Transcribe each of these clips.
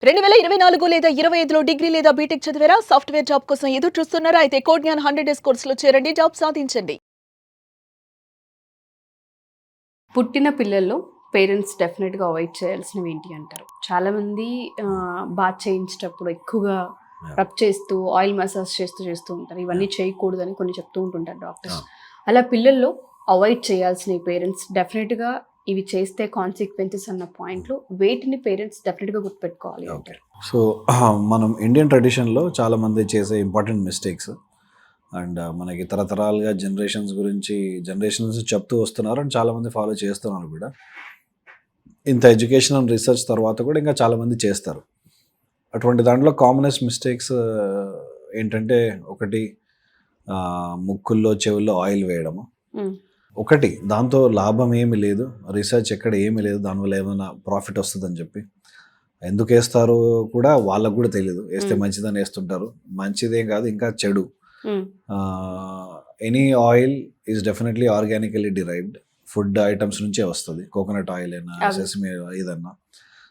2024 లేదా 25లో డిగ్రీ లేదా బీటెక్ చదివారా? సాఫ్ట్‌వేర్ జాబ్ కోసం ఎదురు చూస్తున్నారా? అయితే కోడ్ జ్ఞాన్ 100 డేస్ కోర్సులో చేరండి. జాబ్ సాధించండి. పుట్టిన పిల్లల్లో పేరెంట్స్ డెఫినెట్‌గా అవాయిడ్ చేయాల్సినవి ఏంటి అంటారు? చాలామంది బాత్ చేయించేటప్పుడు ఎక్కువగా రబ్ చేస్తూ, ఆయిల్ మసాజ్ చేస్తూ ఉంటారు. ఇవన్నీ చేయకూడదని కొన్ని చెప్తూ ఉంటుంటారు డాక్టర్స్. అలా పిల్లల్లో అవాయిడ్ చేయాల్సినవి పేరెంట్స్ డెఫినెట్‌గా ఇవి చేస్తే కాన్సిక్వెన్సెస్ అన్న పాయింట్లు వేటిని పేరెంట్స్ డెఫినెట్‌గా గుర్తుపెట్టుకోవాలి అంటారు? సో మనం ఇండియన్ ట్రెడిషన్లో చాలామంది చేసే ఇంపార్టెంట్ మిస్టేక్స్ అండ్ మనకి తరతరాలుగా జనరేషన్స్ చెప్తూ వస్తున్నారు అండ్ చాలామంది ఫాలో చేస్తున్నారు కూడా. ఇంత ఎడ్యుకేషన్ అండ్ రీసెర్చ్ తర్వాత కూడా ఇంకా చాలామంది చేస్తారు. అటువంటి దాంట్లో కామనెస్ట్ మిస్టేక్స్ ఏంటంటే, ఒకటి ముక్కుల్లో చెవుల్లో ఆయిల్ వేయడము. ఒకటి దాంతో లాభం ఏమి లేదు, రీసెర్చ్ ఎక్కడ ఏమీ లేదు, దానివల్ల ఏమైనా ప్రాఫిట్ వస్తుందని చెప్పి ఎందుకు వేస్తారో కూడా వాళ్ళకు కూడా తెలియదు. వేస్తే మంచిదని వేస్తుంటారు. మంచిదేం కాదు, ఇంకా చెడు. Any oil is definitely organically derived food items నుంచే వస్తుంది. కోకోనట్ ఆయిల్ అయినా, సెసమి ఏదన్నా.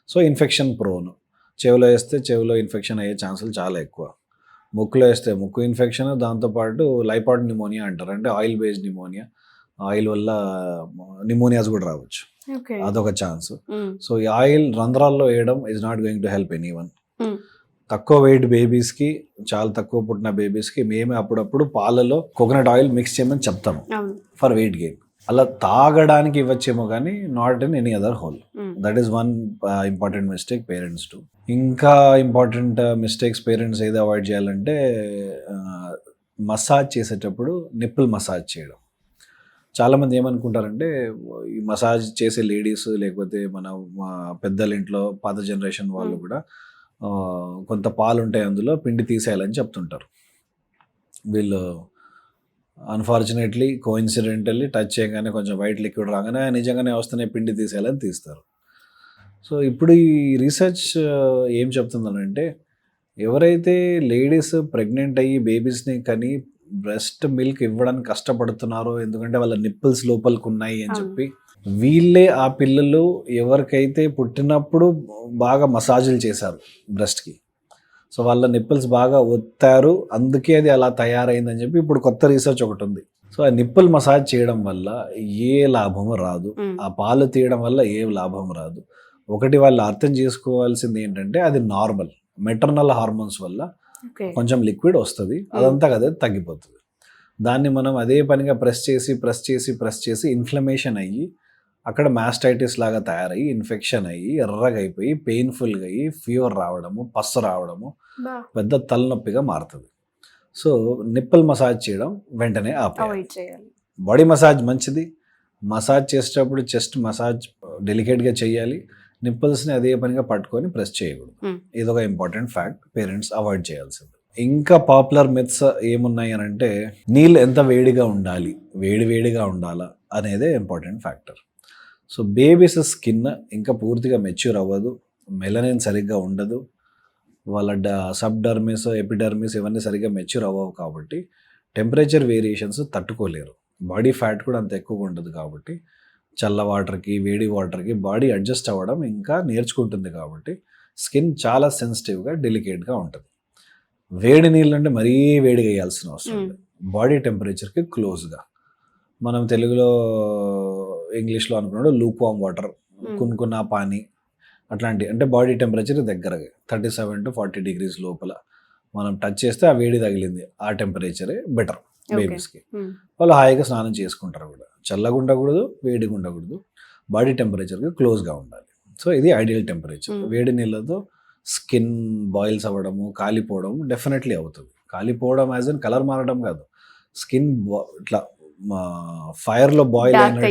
So infection prone. చెవిలో వేస్తే చెవిలో ఇన్ఫెక్షన్ అయ్యే ఛాన్సులు చాలా ఎక్కువ. ముక్కులో వేస్తే ముక్కు ఇన్ఫెక్షన్, దాంతోపాటు లైపాడ్ నిమోనియా అంటారు, అంటే ఆయిల్ బేస్డ్ నిమోనియా. ఆయిల్ వల్ల నిమోనియాస్ కూడా రావచ్చు, అదొక ఛాన్స్. సో ఈ ఆయిల్ రంధ్రాల్లో వేయడం is not going to help anyone. తక్కువ వెయిట్ బేబీస్కి, చాలా తక్కువ పుట్టిన బేబీస్కి మేమే అప్పుడప్పుడు పాలలో కోకోనట్ ఆయిల్ మిక్స్ చేయమని చెప్తాము ఫర్ వెయిట్ గెయిన్. అలా తాగడానికి ఇవ్వచ్చేమో కానీ not in any other whole. That is one important mistake parents to. ఇంకా ఇంపార్టెంట్ మిస్టేక్స్ పేరెంట్స్ ఏది అవాయిడ్ చేయాలంటే, మసాజ్ చేసేటప్పుడు నిప్పుల్ మసాజ్ చేయడం. చాలామంది ఏమనుకుంటారంటే, ఈ మసాజ్ చేసే లేడీస్ లేకపోతే మన పెద్దల ఇంట్లో పాత జనరేషన్ వాళ్ళు కూడా కొంత పాలు ఉంటాయి, అందులో పిండి తీసేయాలని చెప్తుంటారు. వీళ్ళు అన్ఫార్చునేట్లీ కోఇన్సిడెంటల్లీ టచ్ చేయగానే కొంచెం వైట్ లిక్విడ్ రాగానే నిజంగానే వస్తున్నాయి, పిండి తీసేయాలని తీస్తారు. సో ఇప్పుడు ఈ రీసెర్చ్ ఏం చెప్తుందనంటే, ఎవరైతే లేడీస్ ప్రెగ్నెంట్ అయ్యి బేబీస్ని కానీ బ్రెస్ట్ మిల్క్ ఇవ్వడానికి కష్టపడుతున్నారో, ఎందుకంటే వాళ్ళ నిప్పుల్స్ లోపలికి ఉన్నాయి అని చెప్పి, వీళ్ళే ఆ పిల్లలు ఎవరికైతే పుట్టినప్పుడు బాగా మసాజులు చేశారు బ్రెస్ట్కి, సో వాళ్ళ నిప్పుల్స్ బాగా ఒత్తారు, అందుకే అది అలా తయారైందని చెప్పి ఇప్పుడు కొత్త రీసెర్చ్ ఒకటి ఉంది. సో ఆ నిప్పుల్ మసాజ్ చేయడం వల్ల ఏ లాభము రాదు, ఆ పాలు తీయడం వల్ల ఏ లాభం రాదు. ఒకటి వాళ్ళు అర్థం చేసుకోవాల్సింది ఏంటంటే, అది నార్మల్ మెటర్నల్ హార్మోన్స్ వల్ల కొంచెం లిక్విడ్ వస్తుంది, అదంతా కదా తగ్గిపోతుంది. దాన్ని మనం అదే పనిగా ప్రెస్ చేసి ఇన్ఫ్లమేషన్ అయ్యి అక్కడ మాస్టైటిస్ లాగా తయారయ్యి ఇన్ఫెక్షన్ అయ్యి ఎర్రగా అయిపోయి పెయిన్ఫుల్గా అయ్యి ఫీవర్ రావడము, పస్సు రావడము, పెద్ద తలనొప్పిగా మారుతుంది. సో నిప్పుల్ మసాజ్ చేయడం వెంటనే ఆపేయాలి. బాడీ మసాజ్ మంచిది, మసాజ్ చేసేటప్పుడు చెస్ట్ మసాజ్ డెలికేట్గా చేయాలి, నిప్పుల్స్ని అదే పనిగా పట్టుకొని ప్రెస్ చేయకూడదు. ఇదొక ఇంపార్టెంట్ ఫ్యాక్ట్ పేరెంట్స్ అవాయిడ్ చేయాల్సింది. ఇంకా పాపులర్ మిత్స్ ఏమున్నాయి అని అంటే, నీళ్ళు ఎంత వేడిగా ఉండాలి, వేడిగా ఉండాలా అనేదే important factor. So babies skin ఇంకా పూర్తిగా మెచ్యూర్ అవ్వదు, మెలనిన్ సరిగ్గా ఉండదు, వాళ్ళ సబ్డర్మిస్ ఎపిడర్మిస్ ఇవన్నీ సరిగ్గా మెచ్యూర్ అవ్వవు, కాబట్టి టెంపరేచర్ వేరియేషన్స్ తట్టుకోలేరు. బాడీ ఫ్యాట్ కూడా అంత ఎక్కువగా ఉండదు, కాబట్టి చల్ల వాటర్కి వేడి వాటర్కి బాడీ అడ్జస్ట్ అవ్వడం ఇంకా నేర్చుకుంటుంది, కాబట్టి స్కిన్ చాలా సెన్సిటివ్గా డెలికేట్గా ఉంటుంది. వేడి నీళ్ళు అంటే మరీ వేడిగా వేయాల్సిన అవసరం లేదు, బాడీ టెంపరేచర్కి క్లోజ్గా. మనం తెలుగులో ఇంగ్లీష్లో అనుకున్నాడు లూక్ వామ్ వాటర్, కున్కున్నా పానీ అట్లాంటి, అంటే బాడీ టెంపరేచర్ దగ్గరగా 37 to 40 degrees లోపల మనం టచ్ చేస్తే ఆ వేడి తగిలింది, ఆ టెంపరేచరే బెటర్ బేబీస్కి. వాళ్ళు హాయిగా స్నానం చేసుకుంటారు కూడా. చల్లగా ఉండకూడదు, వేడిగా ఉండకూడదు, బాడీ టెంపరేచర్కి క్లోజ్గా ఉండాలి. సో ఇది ఐడియల్ టెంపరేచర్. వేడి నీళ్ళతో స్కిన్ బాయిల్స్ అవ్వడము, కాలిపోవడం డెఫినెట్లీ అవుతుంది. కాలిపోవడం యాజ్ అన్ కలర్ మారడం కాదు, స్కిన్ ఇట్లా ఫైర్లో బాయిల్ అయినట్టు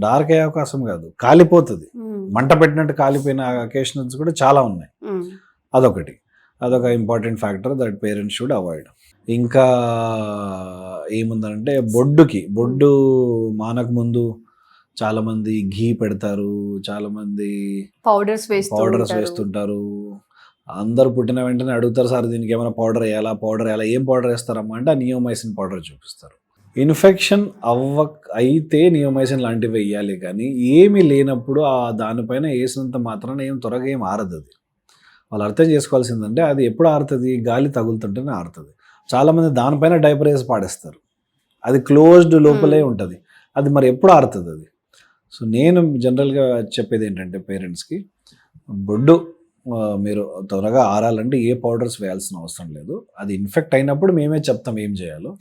డార్క్ అయ్యే అవకాశం కాదు, కాలిపోతుంది. మంట పెట్టినట్టు కాలిపోయిన అకేషన్స్ కూడా చాలా ఉన్నాయి. అదొక important factor that parents should avoid. ఇంకా ఏముందంటే, బొడ్డు మానక ముందు చాలామంది ఘీ పెడతారు, చాలామంది పౌడర్స్ వేస్తుంటారు. అందరు పుట్టిన వెంటనే అడుగుతారు, సార్ దీనికి ఏమైనా పౌడర్ వేయాలా, ఏం పౌడర్ వేస్తారమ్మా అంటే ఆ నియోమైసిన్ పౌడర్ చూపిస్తారు. ఇన్ఫెక్షన్ అయితే నియోమైసిన్ లాంటివి వేయాలి, కానీ ఏమీ లేనప్పుడు ఆ దానిపైన వేసినంత మాత్రాన త్వరగా ఏం ఆరదు అది. వాళ్ళు అర్థం చేసుకోవాల్సిందంటే అది ఎప్పుడు ఆరుతుంది, గాలి తగులుతుంటేనే ఆరుతుంది. చాలామంది దానిపైన డైపర్ వేసి పాడేస్తారు, అది క్లోజ్డ్ లోపలే ఉంటుంది, అది మరి ఎప్పుడు ఆరుతుంది అది. సో నేను జనరల్గా చెప్పేది ఏంటంటే పేరెంట్స్కి, బొడ్డు మీరు త్వరగా ఆరాలంటే ఏ పౌడర్స్ వేయాల్సిన అవసరం లేదు. అది ఇన్ఫెక్ట్ అయినప్పుడు మేమే చెప్తాం ఏం చేయాలో.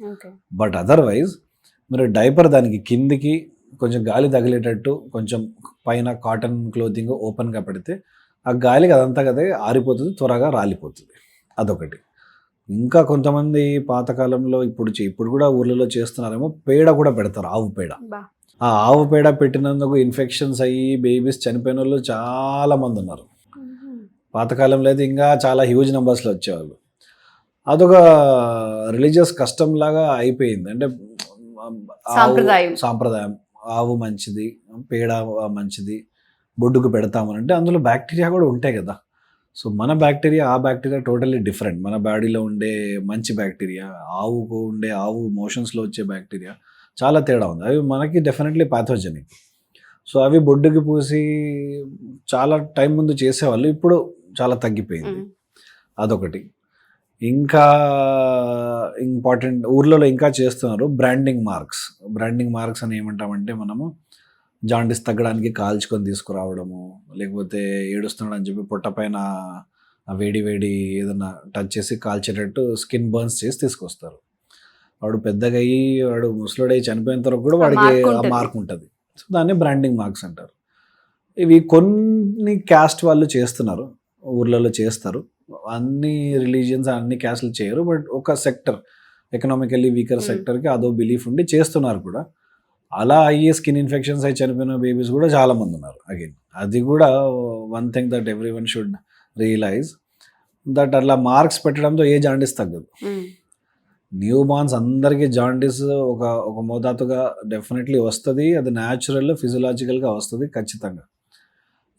బట్ అదర్వైజ్ మీరు డైపర్ దానికి కిందికి కొంచెం గాలి తగిలేటట్టు కొంచెం పైన కాటన్ క్లోతింగ్ ఓపెన్గా పెడితే ఆ గాలికి అదంతా కదా ఆరిపోతుంది, త్వరగా రాలిపోతుంది. అదొకటి. ఇంకా కొంతమంది పాతకాలంలో ఇప్పుడు కూడా ఊర్లలో చేస్తున్నారేమో, పేడ కూడా పెడతారు, ఆవు పేడ. ఆ ఆవు పేడ పెట్టినందుకు ఇన్ఫెక్షన్స్ అయ్యి బేబీస్ చనిపోయిన వాళ్ళు చాలా మంది ఉన్నారు. పాతకాలంలో అయితే ఇంకా చాలా హ్యూజ్ నెంబర్స్లో వచ్చేవాళ్ళు. అదొక రిలీజియస్ కస్టమ్ లాగా అయిపోయింది. అంటే సాంప్రదాయం, ఆవు మంచిది, పేడ మంచిది, బొడ్డుకు పెడతామని అంటే అందులో బ్యాక్టీరియా కూడా ఉంటాయి కదా. సో మన బ్యాక్టీరియా ఆ బ్యాక్టీరియా టోటల్లీ డిఫరెంట్. మన బాడీలో ఉండే మంచి బ్యాక్టీరియా, ఆవుకు ఉండే ఆవు మోషన్స్లో వచ్చే బ్యాక్టీరియా చాలా తేడా ఉంది. అవి మనకి డెఫినెట్లీ పాథోజెనిక్. సో అవి బొడ్డుకి పూసి చాలా టైం ముందు చేసేవాళ్ళు, ఇప్పుడు చాలా తగ్గిపోయింది. అదొకటి. ఇంకా ఇంపార్టెంట్ ఊర్లలో ఇంకా చేస్తున్నారు బ్రాండింగ్ మార్క్స్ అని ఏమంటామంటే, మనము జాండీస్ తగ్గడానికి కాల్చుకొని తీసుకురావడము, లేకపోతే ఏడుస్తున్నాడు అని చెప్పి పొట్ట పైన వేడి ఏదైనా టచ్ చేసి కాల్చేటట్టు స్కిన్ బర్న్స్ చేసి తీసుకొస్తారు. వాడు పెద్దగా అయ్యి వాడు ముసలుడై చనిపోయిన తర్వాత కూడా వాడికి మార్క్ ఉంటుంది. సో దాన్ని బ్రాండింగ్ మార్క్స్ అంటారు. ఇవి కొన్ని క్యాస్ట్ వాళ్ళు చేస్తున్నారు, ఊర్లలో చేస్తారు. అన్ని రిలీజియన్స్ అన్ని క్యాస్ట్లు చేయరు, బట్ ఒక సెక్టర్, ఎకనామికల్లీ వీకర్ సెక్టర్కి అదో బిలీఫ్ ఉండి చేస్తున్నారు కూడా. అలా అయ్యే స్కిన్ ఇన్ఫెక్షన్స్ అయి చనిపోయిన బేబీస్ కూడా చాలామంది ఉన్నారు. అగైన్ అది కూడా one thing that everyone should realise, that అట్లా మార్క్స్ పెట్టడంతో ఏ జాండీస్ తగ్గదు. న్యూ బార్న్స్ అందరికీ జాండీస్ ఒక మోతాదుగా డెఫినెట్లీ వస్తుంది. అది న్యాచురల్ ఫిజియలాజికల్గా వస్తుంది ఖచ్చితంగా.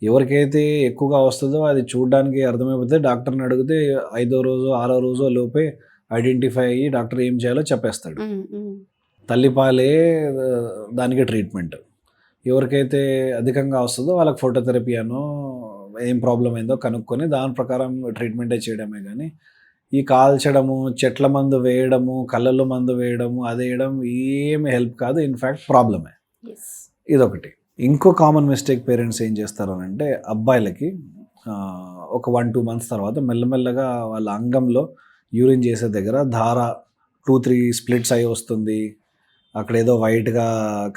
ఎవరికైతే ఎక్కువగా వస్తుందో అది చూడడానికి అర్థమైపోతే డాక్టర్ని అడిగితే 5వ రోజు 6వ రోజు లోపే ఐడెంటిఫై అయ్యి డాక్టర్ ఏం చేయాలో చెప్పేస్తాడు. తల్లిపాలే దానికి ట్రీట్మెంట్. ఎవరికైతే అధికంగా వస్తుందో వాళ్ళకి ఫోటోథెరపీ అనో ఏం ప్రాబ్లం అయిందో కనుక్కొని దాని ప్రకారం ట్రీట్మెంటే చేయడమే. కానీ ఈ కాల్చడము, చెట్ల మందు వేయడము, కళ్ళల్లో మందు వేయడము, అది వేయడం ఏమి హెల్ప్ కాదు, ఇన్ఫ్యాక్ట్ ప్రాబ్లమే. ఇదొకటి. ఇంకో కామన్ మిస్టేక్ పేరెంట్స్ ఏం చేస్తారు అని అంటే, అబ్బాయిలకి ఒక 1-2 months తర్వాత మెల్లమెల్లగా వాళ్ళ అంగంలో యూరిన్ చేసే దగ్గర ధార 2-3 స్ప్లిట్స్ అయి వస్తుంది, అక్కడ ఏదో వైట్గా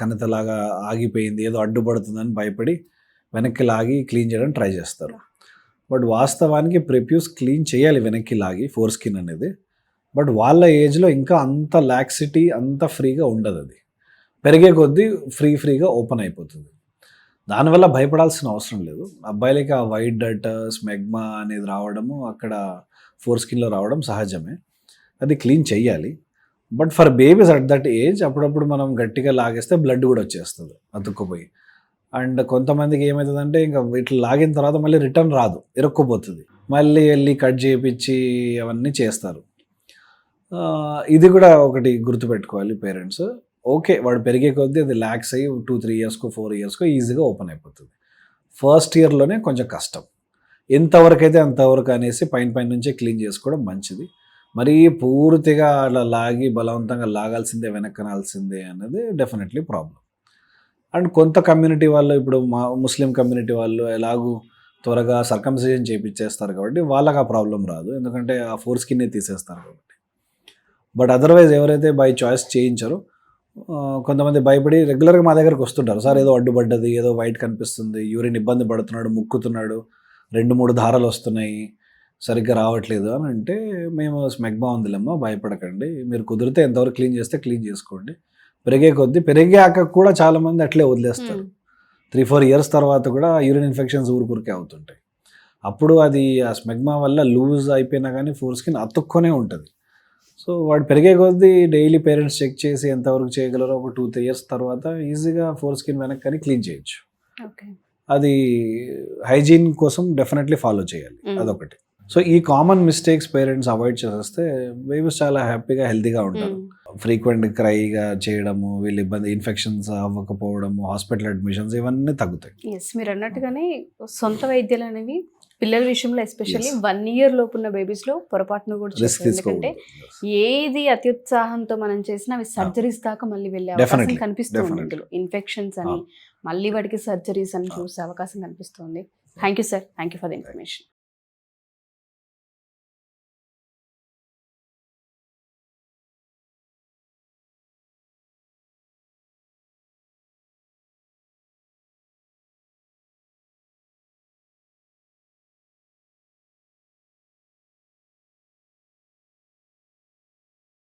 కణితలాగా ఆగిపోయింది, ఏదో అడ్డుపడుతుందని భయపడి వెనక్కి లాగి క్లీన్ చేయడం ట్రై చేస్తారు. బట్ వాస్తవానికి ప్రెప్యూస్ క్లీన్ చేయాలి వెనక్కి లాగి, ఫోర్ స్కిన్ అనేది. బట్ వాళ్ళ ఏజ్లో ఇంకా అంత లాక్సిటీ, అంత ఫ్రీగా ఉండదు. అది పెరిగే కొద్దీ ఫ్రీగా ఓపెన్ అయిపోతుంది. దానివల్ల భయపడాల్సిన అవసరం లేదు. అబ్బాయిలకి ఆ వైట్ డట్, స్మెగ్మా అనేది రావడము, అక్కడ ఫోర్ స్కిన్లో రావడం సహజమే, అది క్లీన్ చెయ్యాలి. But for babies at that age అప్పుడప్పుడు మనం గట్టిగా లాగేస్తే బ్లడ్ కూడా వచ్చేస్తుంది అతుక్కుపోయి. అండ్ కొంతమందికి ఏమవుతుందంటే ఇంకా ఇట్లా లాగిన తర్వాత మళ్ళీ రిటర్న్ రాదు, ఇరుక్కుపోతుంది, మళ్ళీ వెళ్ళి కట్ చేయించి అవన్నీ చేస్తారు. ఇది కూడా ఒకటి గుర్తుపెట్టుకోవాలి పేరెంట్స్. ఓకే, వాడు పెరిగే కొద్దీ అది ల్యాక్స్ అయ్యి 2-3 yearsకో 4 yearsకో ఈజీగా ఓపెన్ అయిపోతుంది. ఫస్ట్ ఇయర్లోనే కొంచెం కష్టం. ఎంతవరకు అయితే అంతవరకు అనేసి పైన నుంచే క్లీన్ చేసుకోవడం మంచిది. మరీ పూర్తిగా అలా లాగి బలవంతంగా లాగాల్సిందే, వెనక్కనాల్సిందే అన్నది డెఫినెట్లీ ప్రాబ్లం. అండ్ కొంత కమ్యూనిటీ వాళ్ళు, ఇప్పుడు మా ముస్లిం కమ్యూనిటీ వాళ్ళు ఎలాగూ త్వరగా సర్కంసిజన్ చేయించేస్తారు కాబట్టి వాళ్ళకి ఆ ప్రాబ్లం రాదు, ఎందుకంటే ఆ ఫోర్ స్కిన్నే తీసేస్తారు కాబట్టి. బట్ అదర్వైజ్ ఎవరైతే బై చాయిస్ చేయించారో, కొంతమంది భయపడి రెగ్యులర్గా మా దగ్గరకు వస్తుంటారు, సార్ ఏదో అడ్డుపడ్డది, ఏదో వైట్ కనిపిస్తుంది, యూరిన్ ఇబ్బంది పడుతున్నాడు, ముక్కుతున్నాడు, 2-3 ధారలు వస్తున్నాయి, సరిగ్గా రావట్లేదు అని అంటే, మేము స్మెగ్మా ఉందిలేమ్మా, భయపడకండి, మీరు కుదిరితే ఎంతవరకు క్లీన్ చేస్తే క్లీన్ చేసుకోండి. పెరిగే కొద్దీ, పెరిగాక కూడా చాలామంది అట్లే వదిలేస్తారు. 3-4 years తర్వాత కూడా యూరిన్ ఇన్ఫెక్షన్స్ ఊరికే అవుతుంటాయి. అప్పుడు అది ఆ స్మెగ్మా వల్ల లూజ్ అయిపోయినా కానీ ఫోర్ స్కిన్ అతుక్కొనే ఉంటుంది. సో వాడు పెరిగే కొద్దీ డైలీ పేరెంట్స్ చెక్ చేసి ఎంతవరకు చేయగలరో ఒక 2-3 years తర్వాత ఈజీగా ఫోర్ స్కిన్ వెనక్కి క్లీన్ చేయొచ్చు. అది హైజీన్ కోసం డెఫినెట్లీ ఫాలో చేయాలి, అదొకటి. సో ఈ కామన్ మిస్టేక్స్ పేరెంట్స్ అవాయిడ్ చేసేస్తే బేబీస్ చాలా హ్యాపీగా హెల్తీగా ఉంటారు. ఫ్రీక్వెంట్ క్రైగా చేయడము, వీళ్ళు ఇబ్బంది, ఇన్ఫెక్షన్స్ అవ్వకపోవడము, హాస్పిటల్ అడ్మిషన్స్, ఇవన్నీ తగ్గుతాయి. ఎస్, మీరు అన్నట్టుగానే సొంత వైద్యాలు అనేవి పిల్లల విషయంలో ఎస్పెషల్లీ Yes. 1 year లోపు ఉన్న బేబీస్ లో పొరపాటును కూడా రిస్క్ చేస్తారు. ఎందుకంటే తీసుకోకూడదు. ఏది అత్యుత్సాహంతో మనం చేసినా అవి సర్జరీస్ దాకా మళ్ళీ వెళ్ళే అవకాశం Definitely. కనిపిస్తుంది. Definitely. ఇందులో ఇన్ఫెక్షన్స్ అని మళ్ళీ వాటికి సర్జరీస్ అని చూసే అవకాశం కనిపిస్తుంది. Thank you sir, thank you for the information.